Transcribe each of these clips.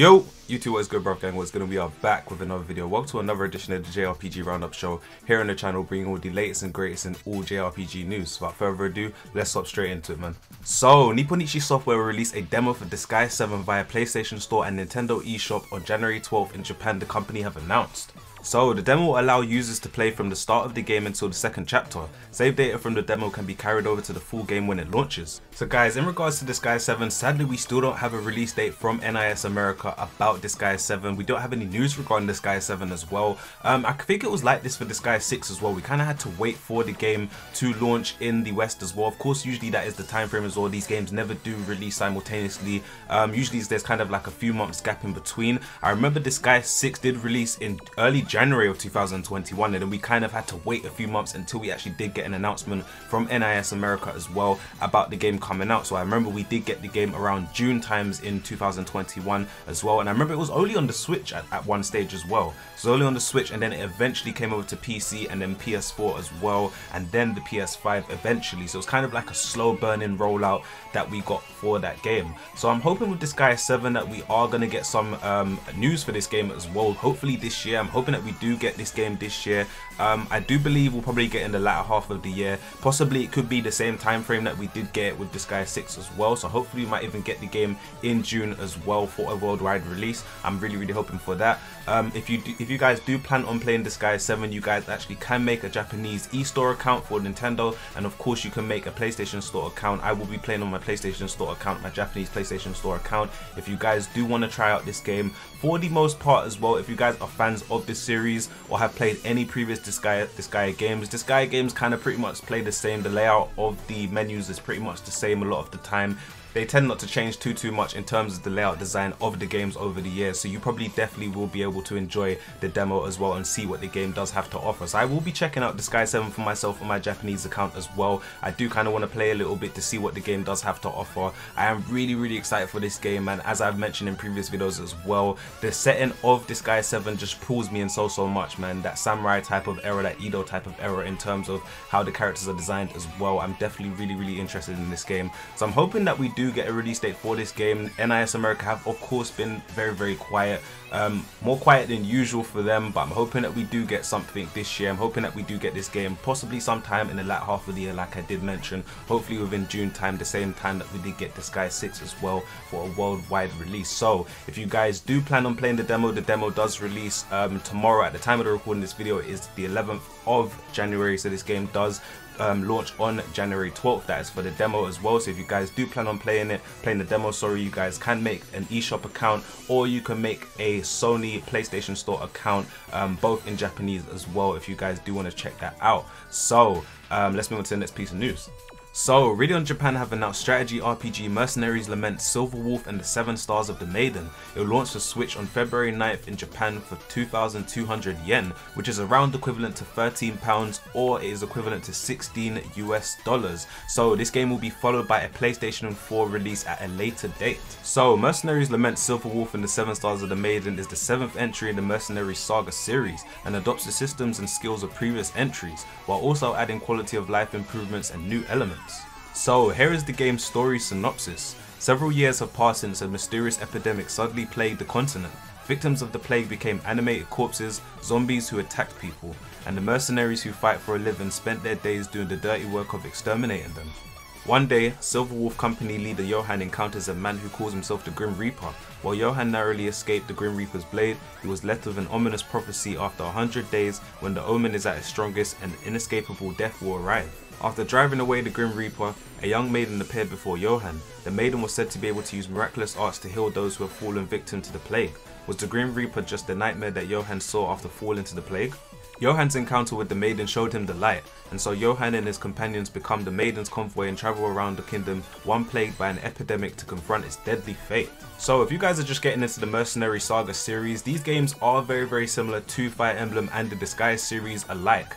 Yo, YouTube, what is good, bro gang? What's good? We are back with another video. Welcome to another edition of the JRPG Roundup Show here on the channel, bringing all the latest and greatest in all JRPG news. Without further ado, let's hop straight into it, man. So, Nipponichi Software will release a demo for Disgaea 7 via PlayStation Store and Nintendo eShop on January 12th in Japan, the company have announced. So, the demo will allow users to play from the start of the game until the second chapter. Save data from the demo can be carried over to the full game when it launches. So guys, in regards to Disgaea 7, sadly we still don't have a release date from NIS America about Disgaea 7. We don't have any news regarding Disgaea 7 as well. I think it was like this for Disgaea 6 as well. We kind of had to wait for the game to launch in the West as well. Of course, usually that is the time frame as well. These games never do release simultaneously. Usually there's kind of like a few months gap in between. I remember Disgaea 6 did release in early January of 2021, and then we kind of had to wait a few months until we actually did get an announcement from NIS America as well about the game coming out. So I remember we did get the game around June times in 2021 as well, and I remember it was only on the Switch at one stage as well. So only on the Switch, and then it eventually came over to PC and then PS4 as well, and then the PS5 eventually. So it's kind of like a slow burning rollout that we got for that game. So I'm hoping with Disgaea 7 that we are going to get some news for this game as well, hopefully this year. I'm hoping that we do get this game this year. I do believe we'll probably get in the latter half of the year. Possibly it could be the same time frame that we did get with Disgaea 6 as well. So hopefully we might even get the game in June as well for a worldwide release. I'm really hoping for that. If you guys do plan on playing Disgaea 7, you guys actually can make a Japanese eStore account for Nintendo, and of course you can make a PlayStation Store account. I will be playing on my PlayStation Store account, my Japanese PlayStation Store account. If you guys do want to try out this game, for the most part as well, if you guys are fans of this series or have played any previous Disgaea games kind of pretty much play the same. The layout of the menus is pretty much the same a lot of the time. They tend not to change too much in terms of the layout design of the games over the years, so you probably definitely will be able to enjoy the demo as well and see what the game does have to offer. So I will be checking out Disgaea 7 for myself on my Japanese account as well. I do kind of want to play a little bit to see what the game does have to offer. I am really excited for this game, and as I've mentioned in previous videos as well, the setting of Disgaea 7 just pulls me in so much, man. That samurai type of era, that Edo type of era in terms of how the characters are designed as well. I'm definitely really interested in this game, so I'm hoping that we do get a release date for this game. NIS America have of course been very quiet, more quiet than usual for them, but I'm hoping that we do get something this year. I'm hoping that we do get this game possibly sometime in the latter half of the year, like I did mention, hopefully within June time, the same time that we did get Disgaea 6 as well for a worldwide release. So if you guys do plan on playing the demo does release tomorrow. At the time of the recording this video is the 11th of January, so this game does launch on January 12th. That is for the demo as well. So if you guys do plan on playing the demo, sorry, you guys can make an eShop account, or you can make a Sony PlayStation Store account, both in Japanese as well, if you guys do want to check that out. So let's move on to the next piece of news. So, Radeon Japan have announced strategy RPG Mercenaries, Lament, Silver Wolf and the 7 Stars of the Maiden. It will launch for Switch on February 9th in Japan for 2,200 yen, which is around equivalent to £13, or it is equivalent to $16 US. So this game will be followed by a PlayStation 4 release at a later date. So Mercenaries, Lament, Silver Wolf and the 7 Stars of the Maiden is the 7th entry in the Mercenaries Saga series and adopts the systems and skills of previous entries, while also adding quality of life improvements and new elements. So here is the game's story synopsis. Several years have passed since a mysterious epidemic suddenly plagued the continent. Victims of the plague became animated corpses, zombies who attacked people, and the mercenaries who fight for a living spent their days doing the dirty work of exterminating them. One day, Silver Wolf Company leader Johan encounters a man who calls himself the Grim Reaper. While Johan narrowly escaped the Grim Reaper's blade, he was left with an ominous prophecy after 100 days when the omen is at its strongest and inescapable death will arrive. After driving away the Grim Reaper, a young maiden appeared before Johan. The maiden was said to be able to use miraculous arts to heal those who have fallen victim to the plague. Was the Grim Reaper just the nightmare that Johan saw after falling to the plague? Johan's encounter with the maiden showed him the light, and so Johan and his companions become the maiden's convoy and travel around the kingdom, one plagued by an epidemic, to confront its deadly fate. So if you guys are just getting into the Mercenary Saga series, these games are very similar to Fire Emblem and the Disgaea series alike.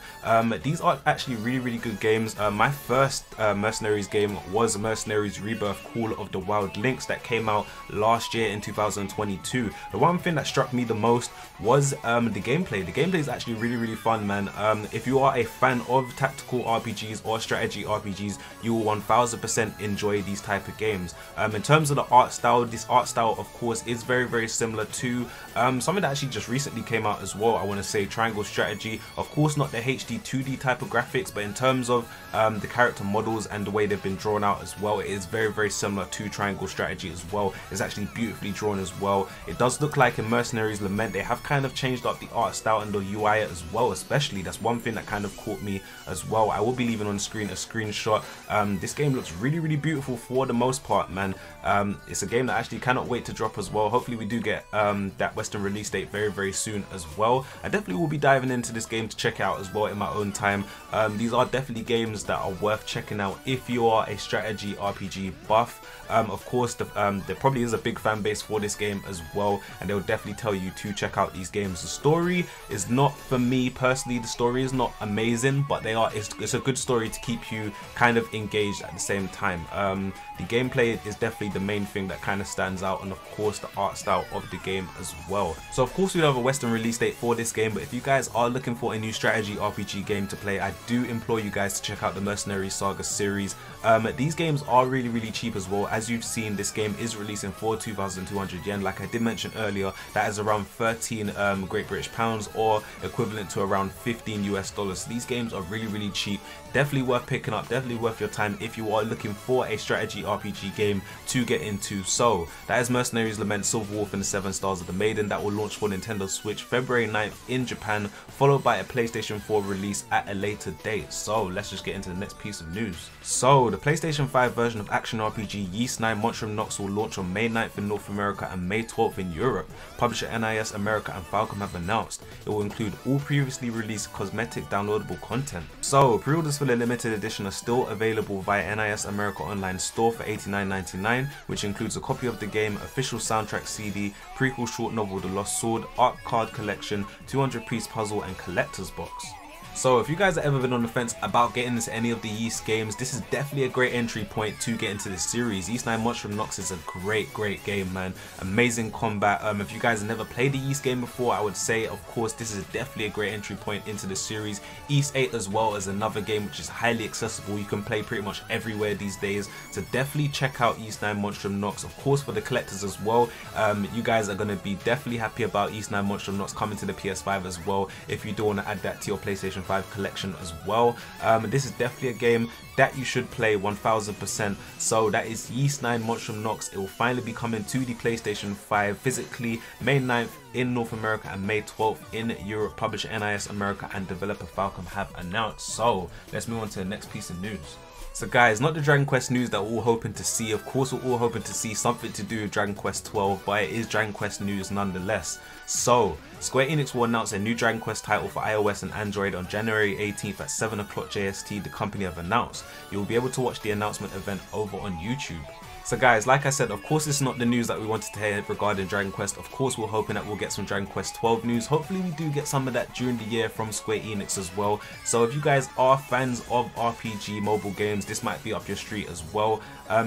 These are actually really good games. My first Mercenaries game was Mercenaries Rebirth Call of the Wild Lynx that came out last year in 2022. The one thing that struck me the most was the gameplay. The gameplay is actually really really fun, man. If you are a fan of tactical RPGs or strategy RPGs, you will 1000% enjoy these type of games. In terms of the art style, this art style of course is very similar to something that actually just recently came out as well. I want to say Triangle Strategy. Of course not the HD 2D type of graphics, but in terms of the character models and the way they've been drawn out as well, it is very similar to Triangle Strategy as well. It's actually beautifully drawn as well. It does look like in Mercenaries Lament they have kind of changed up the art style and the UI as well, especially. That's one thing that kind of caught me as well. I will be leaving on screen a screenshot. This game looks really beautiful for the most part, man. It's a game that I actually cannot wait to drop as well. Hopefully we do get that Western release date very soon as well. I definitely will be diving into this game to check out as well in my own time. These are definitely games that are worth checking out if you are a strategy RPG buff. Of course there probably is a big fan base for this game as well, and they'll definitely tell you to check out these games. The story is not, for me personally, the story is not amazing, but it's a good story to keep you kind of engaged at the same time. The gameplay is definitely the main thing that kind of stands out, and of course the art style of the game as well. So of course we have a Western release date for this game, but if you guys are looking for a new strategy RPG game to play, I do implore you guys to check out the Mercenaries Saga series. These games are really cheap as well. As you've seen, this game is releasing for 2,200 yen. Like I did mention earlier, that is around 13 Great British pounds, or equivalent to around 15 US dollars. So these games are really cheap. Definitely worth picking up, definitely worth your time if you are looking for a strategy RPG game to get into. So that is Mercenaries Lament, Silver Wolf and the 7 Stars of the Maiden. That will launch for Nintendo Switch February 9th in Japan, followed by a PlayStation 4 release at a later date. So let's just get into the next piece of news. So the PlayStation 5 version of action RPG Yeast 9 Monstrum Nox will launch on May 9th in North America and May 12th in Europe. Publisher NIS America and Falcom have announced it will include all previously released cosmetic downloadable content. So pre-orders for the limited edition are still available via NIS America online store for $89.99, which includes a copy of the game, official soundtrack CD, prequel short novel The Lost Sword, art card collection, 200-piece puzzle and collector's box. So if you guys have ever been on the fence about getting into any of the Yeast games, this is definitely a great entry point to get into this series. Yeast 9 Monstrum Nox is a great game, man. Amazing combat. If you guys have never played the Yeast game before, I would say of course this is definitely a great entry point into the series. Yeast 8 as well is another game which is highly accessible. You can play pretty much everywhere these days, so definitely check out Yeast 9 Monstrum Nox. Of course for the collectors as well, you guys are going to be definitely happy about Yeast 9 Monstrum Nox coming to the PS5 as well, if you do want to add that to your PlayStation 5 collection as well. This is definitely a game that you should play 1000%. So that is Yeast 9 Monstrum Nox. It will finally be coming to the PlayStation 5 physically May 9th in North America and May 12th in Europe. Publisher NIS America and developer Falcom have announced. So let's move on to the next piece of news. So guys, not the Dragon Quest news that we're all hoping to see. Of course we're all hoping to see something to do with Dragon Quest 12, but it is Dragon Quest news nonetheless. So Square Enix will announce a new Dragon Quest title for iOS and Android on January 18th at 7 o'clock JST, the company have announced. You will be able to watch the announcement event over on YouTube. So guys, like I said, of course it's not the news that we wanted to hear regarding Dragon Quest. Of course we're hoping that we'll get some Dragon Quest 12 news. Hopefully we do get some of that during the year from Square Enix as well. So if you guys are fans of RPG mobile games, this might be up your street as well.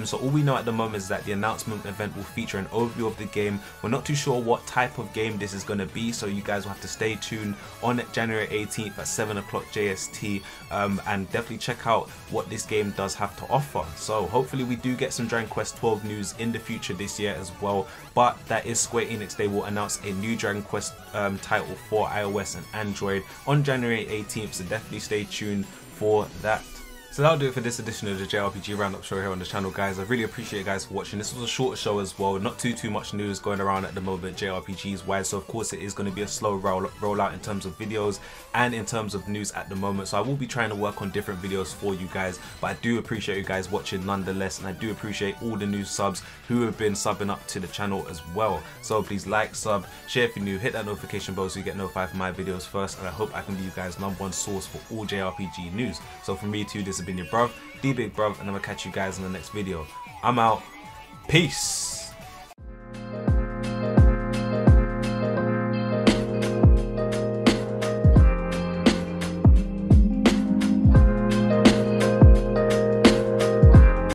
So all we know at the moment is that the announcement event will feature an overview of the game. We're not too sure what type of game this is going to be, so you guys will have to stay tuned on January 18th at 7 o'clock JST, and definitely check out what this game does have to offer. So hopefully we do get some Dragon Quest 12 news in the future this year as well, but that is Square Enix. They will announce a new Dragon Quest title for iOS and Android on January 18th, so definitely stay tuned for that. So that'll do it for this edition of the JRPG Roundup show here on the channel, guys. I really appreciate you guys for watching. This was a short show as well, not too much news going around at the moment JRPGs wise, so of course it is going to be a slow rollout in terms of videos and in terms of news at the moment. So I will be trying to work on different videos for you guys, but I do appreciate you guys watching nonetheless, and I do appreciate all the new subs who have been subbing up to the channel as well. So please like, sub, share if you're new, hit that notification bell so you get notified for my videos first, and I hope I can be you guys' #1 source for all JRPG news. So from me too, this has been your bruv, the big bruv, and I'm gonna catch you guys in the next video. I'm out. Peace.